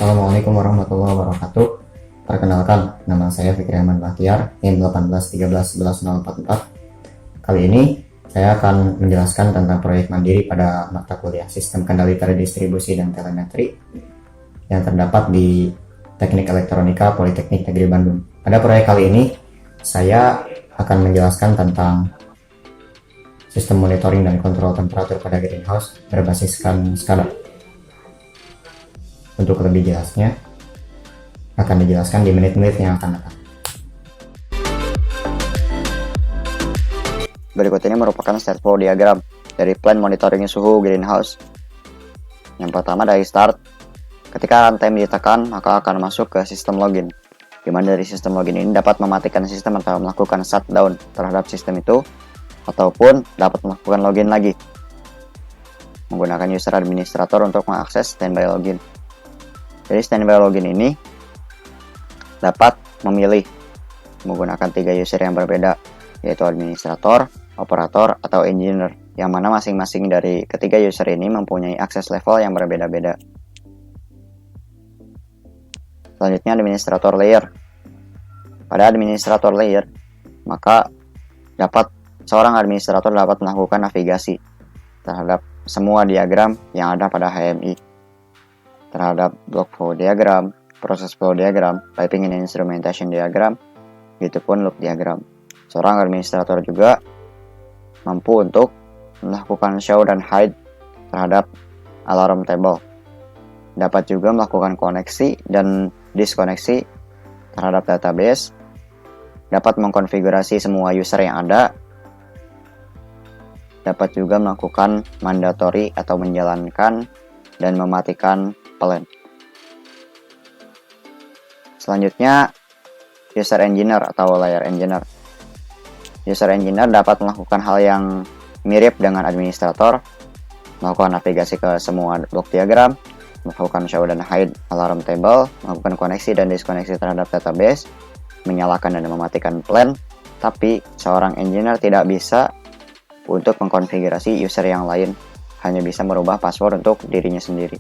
Assalamualaikum warahmatullahi wabarakatuh. Perkenalkan, nama saya Fikri Ahmad Bahtiar, NIM 18131144. Kali ini saya akan menjelaskan tentang proyek mandiri pada mata kuliah Sistem Kendali Terdistribusi dan Telemetri yang terdapat di Teknik Elektronika Politeknik Negeri Bandung. Pada proyek kali ini, saya akan menjelaskan tentang sistem monitoring dan kontrol temperatur pada greenhouse berbasiskan SCADA. Untuk lebih jelasnya, akan dijelaskan di menit-menit yang akan datang. Berikut ini merupakan state flow diagram dari plan monitoring suhu greenhouse. Yang pertama dari start, ketika runtime ditekan maka akan masuk ke sistem login, di mana dari sistem login ini dapat mematikan sistem atau melakukan shutdown terhadap sistem itu, ataupun dapat melakukan login lagi menggunakan user administrator untuk mengakses standby login. Jadi standby login ini dapat memilih menggunakan 3 user yang berbeda, yaitu administrator, operator, atau engineer, yang mana masing-masing dari ketiga user ini mempunyai akses level yang berbeda-beda. Selanjutnya administrator layer. Pada administrator layer, maka seorang administrator dapat melakukan navigasi terhadap semua diagram yang ada pada HMI, terhadap block flow diagram, proses flow diagram, piping and instrumentation diagram, gitu pun loop diagram. Seorang administrator juga mampu untuk melakukan show dan hide terhadap alarm table. Dapat juga melakukan koneksi dan diskoneksi terhadap database. Dapat mengkonfigurasi semua user yang ada. Dapat juga melakukan mandatory atau menjalankan dan mematikan plan. Selanjutnya, user engineer atau layer engineer. User engineer dapat melakukan hal yang mirip dengan administrator, melakukan navigasi ke semua block diagram, melakukan show dan hide alarm table, melakukan koneksi dan diskoneksi terhadap database, menyalakan dan mematikan plan, tapi seorang engineer tidak bisa untuk mengkonfigurasi user yang lain, hanya bisa merubah password untuk dirinya sendiri.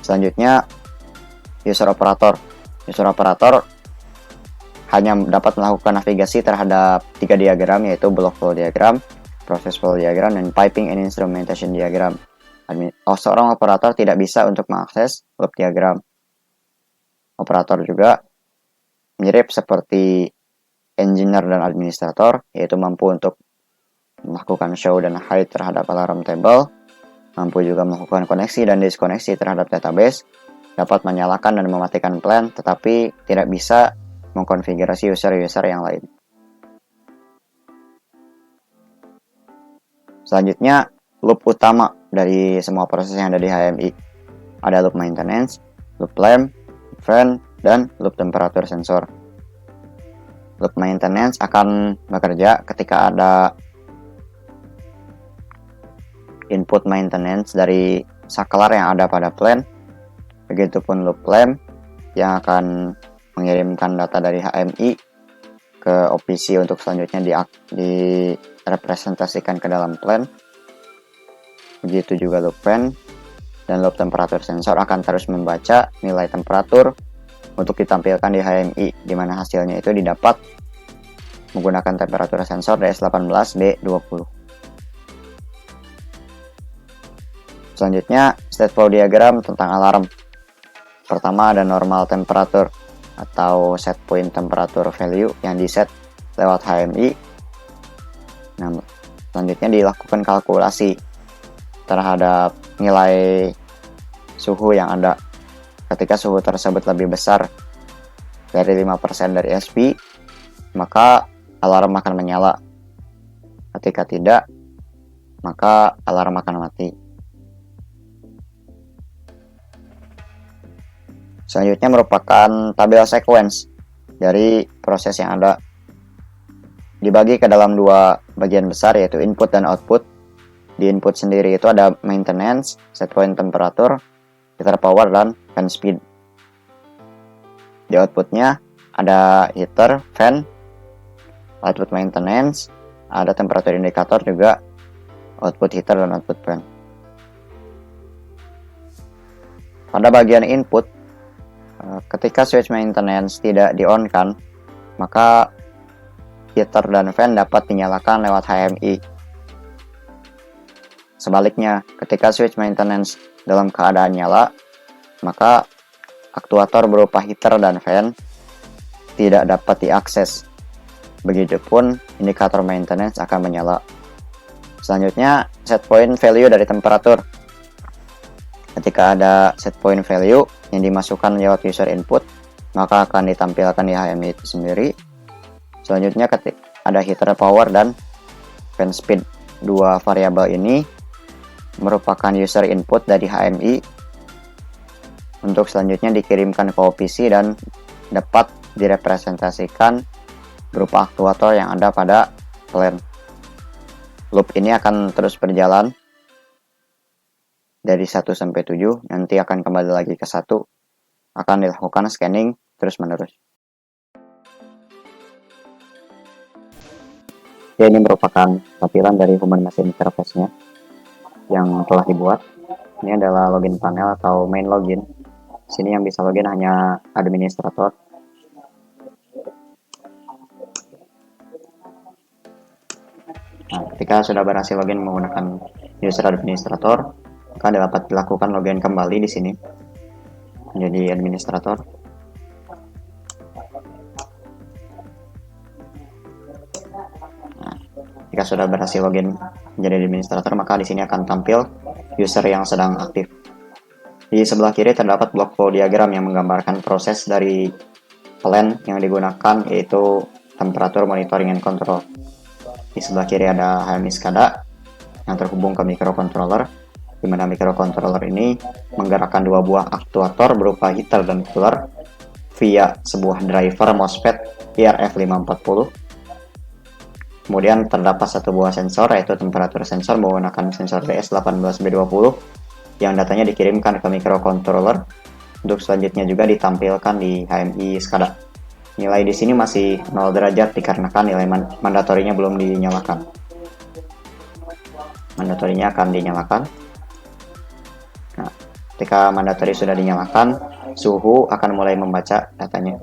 Selanjutnya, user operator. User operator hanya dapat melakukan navigasi terhadap 3 diagram, yaitu block flow diagram, process flow diagram, dan piping and instrumentation diagram. Seorang operator tidak bisa untuk mengakses loop diagram. Operator juga mirip seperti engineer dan administrator, yaitu mampu untuk melakukan show dan hide terhadap alarm table, mampu juga melakukan koneksi dan diskoneksi terhadap database, dapat menyalakan dan mematikan plan, tetapi tidak bisa mengkonfigurasi user-user yang lain. Selanjutnya, loop utama dari semua proses yang ada di HMI. Ada loop maintenance, loop lamp, fan, dan loop temperature sensor. Loop maintenance akan bekerja ketika ada input maintenance dari saklar yang ada pada plan. Begitupun loop lamp yang akan mengirimkan data dari HMI ke OPC untuk selanjutnya direpresentasikan ke dalam plan. Begitu juga loop fan, dan loop temperature sensor akan terus membaca nilai temperatur untuk ditampilkan di HMI, di mana hasilnya itu didapat menggunakan temperatur sensor DS18B20. Selanjutnya, state flow diagram tentang alarm. Pertama ada normal temperature atau set point temperature value yang diset lewat HMI. Nah, selanjutnya dilakukan kalkulasi terhadap nilai suhu yang ada. Ketika suhu tersebut lebih besar dari 5% dari SP, maka alarm akan menyala. Ketika tidak, maka alarm akan mati. Selanjutnya merupakan tabel sequence dari proses yang ada. Dibagi ke dalam 2 bagian besar, yaitu input dan output. Di input sendiri itu ada maintenance, set point temperature, heater power, dan fan speed. Di outputnya ada heater, fan, output maintenance, ada temperatur indikator juga, output heater dan output fan. pada bagian input, ketika switch maintenance tidak di-on-kan, maka heater dan fan dapat dinyalakan lewat HMI. Sebaliknya, ketika switch maintenance dalam keadaan nyala, maka aktuator berupa heater dan fan tidak dapat diakses. Begitupun indikator maintenance akan menyala. Selanjutnya, set point value dari temperatur. Ketika ada set point value yang dimasukkan lewat user input, maka akan ditampilkan di HMI itu sendiri. Selanjutnya, ketika ada heater power dan fan speed. Dua variabel ini merupakan user input dari HMI untuk selanjutnya dikirimkan ke OPC dan dapat direpresentasikan berupa aktuator yang ada pada plan. Loop ini akan terus berjalan dari 1 sampai 7, nanti akan kembali lagi ke 1, akan dilakukan scanning terus menerus. Ya, ini merupakan tampilan dari human machine interface-nya yang telah dibuat. Ini adalah login panel atau main login. Sini yang bisa login hanya administrator. Nah, ketika sudah berhasil login menggunakan user administrator, maka dapat dilakukan login kembali di sini menjadi administrator. Nah, jika sudah berhasil login menjadi administrator, maka di sini akan tampil user yang sedang aktif. Di sebelah kiri terdapat block flow diagram yang menggambarkan proses dari plan yang digunakan, yaitu temperatur monitoring and control. Di sebelah kiri ada HMI SCADA yang terhubung ke microcontroller, di mana microcontroller ini menggerakkan dua buah aktuator berupa heater dan cooler via sebuah driver MOSFET IRF540. Kemudian terdapat satu buah sensor, yaitu temperatur sensor menggunakan sensor DS18B20 yang datanya dikirimkan ke microcontroller untuk selanjutnya juga ditampilkan di HMI SCADA. Nilai di sini masih 0 derajat dikarenakan nilai mandatorinya belum dinyalakan. Mandatorinya akan dinyalakan. Nah, ketika mandatori sudah dinyalakan, suhu akan mulai membaca datanya.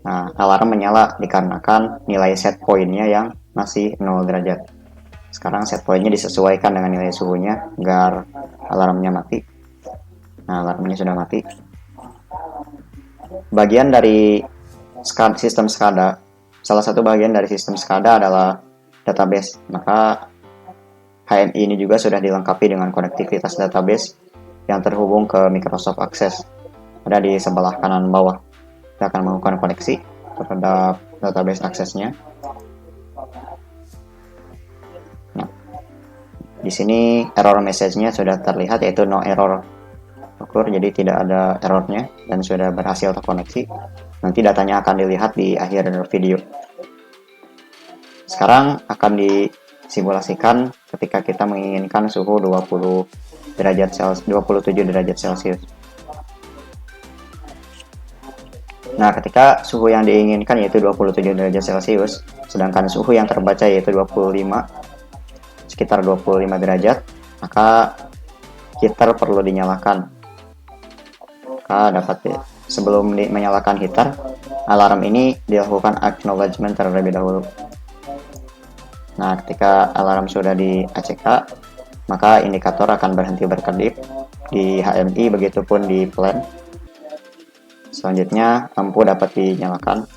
Nah, alarm menyala dikarenakan nilai set point-nya yang masih 0 derajat. Sekarang set point-nya disesuaikan dengan nilai suhunya agar alarmnya mati. Nah, alarmnya sudah mati. Bagian dari sistem SCADA, salah satu bagian dari sistem SCADA adalah database. Maka HMI ini juga sudah dilengkapi dengan konektivitas database yang terhubung ke Microsoft Access. Ada di sebelah kanan bawah. Kita akan melakukan koneksi terhadap database aksesnya. Nah, di sini error message-nya sudah terlihat, yaitu no error occur, jadi tidak ada errornya dan sudah berhasil terkoneksi. Nanti datanya akan dilihat di akhir video. Sekarang akan disimulasikan ketika kita menginginkan suhu 27 derajat Celcius. Nah, ketika suhu yang diinginkan yaitu 27 derajat Celcius, sedangkan suhu yang terbaca yaitu 25, sekitar 25 derajat, maka heater perlu dinyalakan. Sebelum menyalakan heater, alarm ini dilakukan acknowledgement terlebih dahulu. Nah, ketika alarm sudah di ACK, maka indikator akan berhenti berkedip di HMI, begitupun di plan. Selanjutnya, lampu dapat dinyalakan.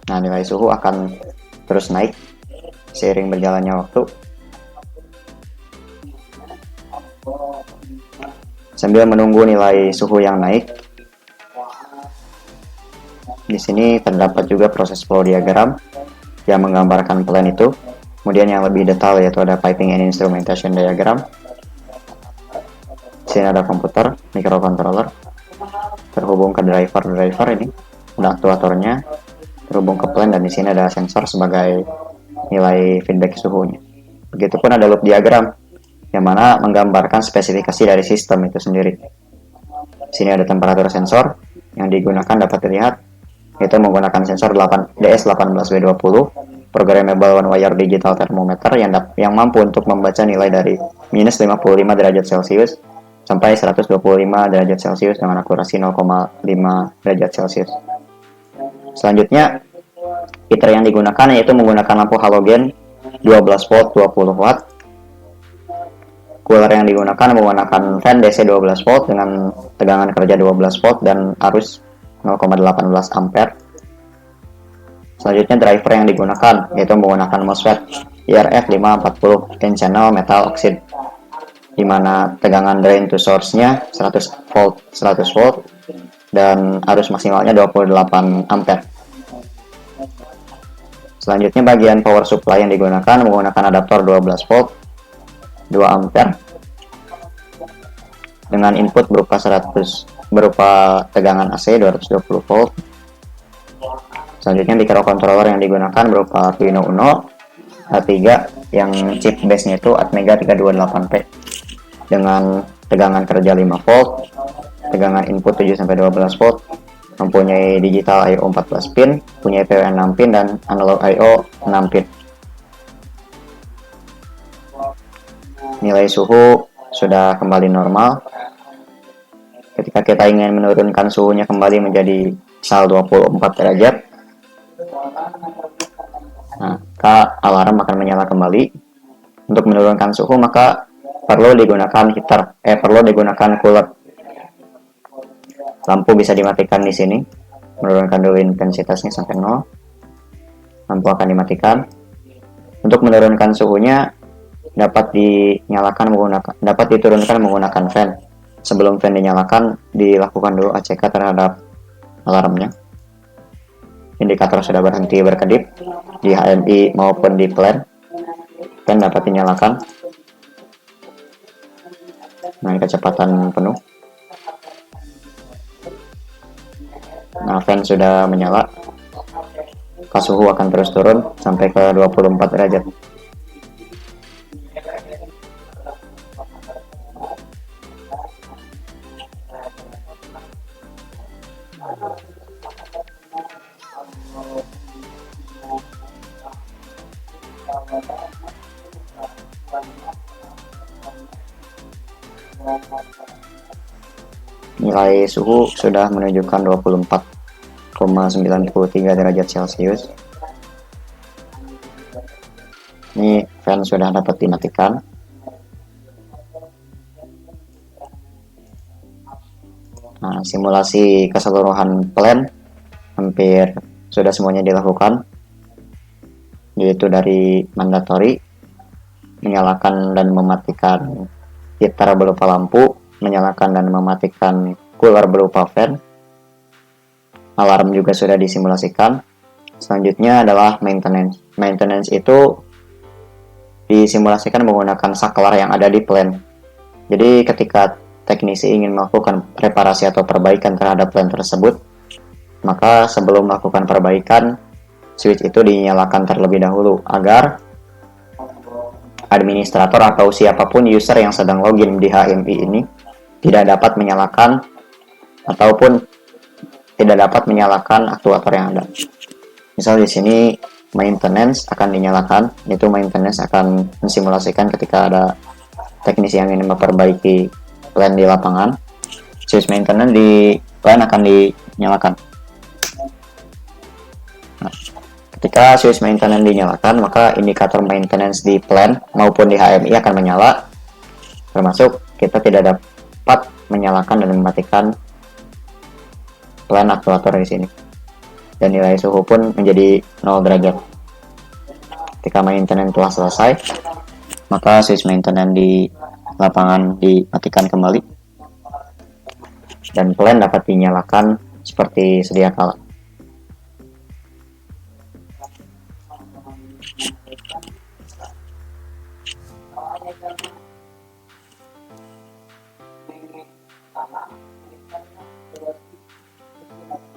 Nah, nilai suhu akan terus naik seiring berjalannya waktu. Sambil menunggu nilai suhu yang naik, di sini terdapat juga proses flow diagram yang menggambarkan plan itu. Kemudian yang lebih detail yaitu ada piping and instrumentation diagram. Di sini ada komputer, microcontroller, terhubung ke driver ini, ada aktuatornya, terhubung ke plan, dan di sini ada sensor sebagai nilai feedback suhunya. Begitupun ada loop diagram yang mana menggambarkan spesifikasi dari sistem itu sendiri. Di sini ada temperatur sensor yang digunakan dapat dilihat, yaitu menggunakan sensor DS18B20 programmable one wire digital thermometer yang mampu untuk membaca nilai dari minus 55 derajat Celcius sampai 125 derajat Celcius dengan akurasi 0,5 derajat Celcius. Selanjutnya, heater yang digunakan yaitu menggunakan lampu halogen 12 volt 20 watt. Cooler yang digunakan menggunakan fan DC 12 volt dengan tegangan kerja 12 volt dan arus 0,18 ampere. Selanjutnya, driver yang digunakan yaitu menggunakan MOSFET IRF 540 N-channel metal oxide, di mana tegangan drain to source-nya 100 volt dan arus maksimalnya 28 ampere. Selanjutnya, bagian power supply yang digunakan menggunakan adaptor 12 volt 2 ampere dengan input berupa tegangan AC 220 volt. Selanjutnya, microcontroller yang digunakan berupa Arduino Uno A3 yang chip base-nya itu Atmega 328P dengan tegangan kerja 5 volt, tegangan input 7-12 volt, mempunyai digital I/O 14 pin, punya PWM 6 pin dan analog I/O 6 pin. Nilai suhu sudah kembali normal. Ketika kita ingin menurunkan suhunya kembali menjadi misal 24 derajat, maka alarm akan menyala kembali. Untuk menurunkan suhu maka perlu digunakan cooler. Lampu bisa dimatikan di sini. Menurunkan dulu intensitasnya sampai 0. Lampu akan dimatikan. Untuk menurunkan suhunya dapat diturunkan menggunakan fan. Sebelum fan dinyalakan, dilakukan dulu ACK terhadap alarmnya. Indikator sudah berhenti berkedip di HMI maupun di plan. Fan dapat dinyalakan dengan kecepatan penuh. Nah, fan sudah menyala. Suhu akan terus turun sampai ke 24 derajat. Nilai suhu sudah menunjukkan 24,93 derajat Celcius. Ini fan sudah dapat dimatikan. Nah, simulasi keseluruhan plan hampir sudah semuanya dilakukan, yaitu dari mandatory, menyalakan dan mematikan heater berupa lampu, menyalakan dan mematikan cooler berupa fan. Alarm juga sudah disimulasikan. Selanjutnya adalah maintenance. Maintenance itu disimulasikan menggunakan saklar yang ada di plan. Jadi ketika teknisi ingin melakukan reparasi atau perbaikan terhadap plan tersebut, maka sebelum melakukan perbaikan, switch itu dinyalakan terlebih dahulu agar administrator atau siapapun user yang sedang login di HMI ini tidak dapat menyalakan ataupun tidak dapat menyalakan aktuator yang ada. Misal di sini maintenance akan dinyalakan, itu maintenance akan mensimulasikan ketika ada teknisi yang ingin memperbaiki plan di lapangan, switch maintenance di plan akan dinyalakan. Nah, ketika switch maintenance dinyalakan, maka indikator maintenance di plan maupun di HMI akan menyala, termasuk kita tidak dapat menyalakan dan mematikan plan aktuator di sini. Dan nilai suhu pun menjadi 0 derajat. Ketika maintenance telah selesai, maka switch maintenance di lapangan dimatikan kembali dan plan dapat dinyalakan seperti sedia kala.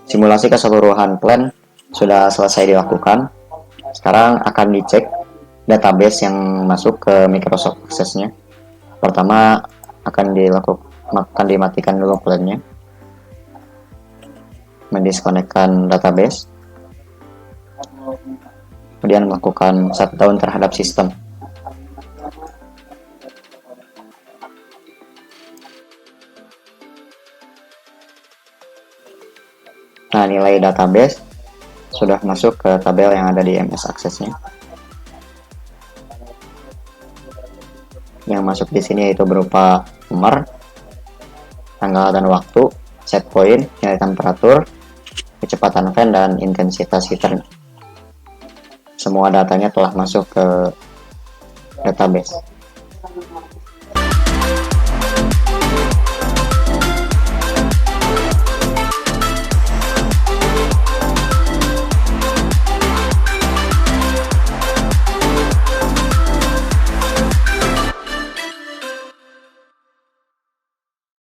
Simulasi keseluruhan plan sudah selesai dilakukan. Sekarang akan dicek database yang masuk ke Microsoft Access-nya. Pertama akan dimatikan dulu plannya, mendiskonekkan database, kemudian melakukan shutdown terhadap sistem. Nah, nilai database sudah masuk ke tabel yang ada di MS Access-nya. Yang masuk di sini yaitu berupa nomor, tanggal dan waktu, set point, nilai temperatur, kecepatan fan, dan intensitas heater. Semua datanya telah masuk ke database.